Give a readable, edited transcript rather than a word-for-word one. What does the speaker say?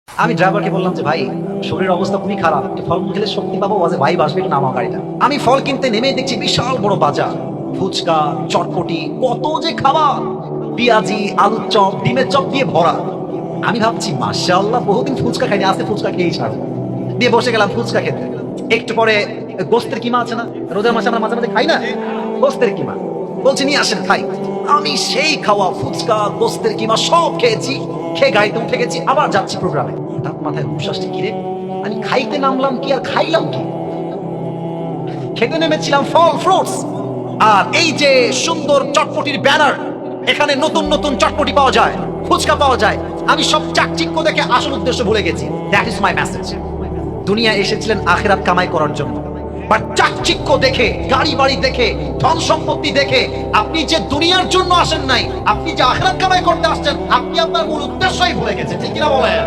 আমি ড্রাইভারকে বললাম যে ভাই শরীরের অবস্থা খুবই খারাপ, একটু ফলমূল খেলে শক্তি পাবো। ওয়াজে ভাই আসবে, একটু নামাও গাড়িটা। আমি ফল কিনতে নেমে দেখছি বিশাল বড় বাজার, ফুচকা, চটপটি, কত যে খাবার, পেঁয়াজি, আলুর চপ, ডিমের চপ দিয়ে ভরা। আমি ভাবছি মাশাআল্লাহ, বহুদিন ফুচকা খাইনি, আজকে ফুচকা খেয়েই ছাড়বো। দিয়ে বসে গেলাম ফুচকা খেতে। একটু পরে গোস্তের কিমা আছে না, রোজার মাসে আমরা মাঝে মাঝে খাই না গোস্তের কিমা, বলছি নিয়ে আসেন খাই। আমি সেই খাওয়া ফুচকা, গোস্তের কিমা সব খেয়েছি। খেয়ে গাড়িতে উঠে গেছি, আবার যাচ্ছি প্রোগ্রামে। হঠাৎ মাথায় হুশ আসছে, কিরে আমি খাইতে নামলাম কি আর খাইলাম কি? খেতে নেমেছিলাম ফল, ফ্রুটস, আর এই যে সুন্দর চটপটির ব্যানার, এখানে নতুন নতুন চটপটি পাওয়া যায়, ফুচকা পাওয়া যায়। আমি সব চাকচিক্য দেখে আসল উদ্দেশ্য ভুলে গেছি। That is my message. দুনিয়া এসেছিলেন আখিরাত কামাই করার জন্য, বাট চাকচিক্য দেখে, গাড়ি বাড়ি দেখে, ধন সম্পত্তি দেখে আপনি যে দুনিয়ার জন্য আসেন নাই, আপনি যে আখিরাত কামাই করতে আসছেন, আপনি আপনার মূল উদ্দেশ্যই ভুলে গেছেন। ঠিক কিনা বলেন?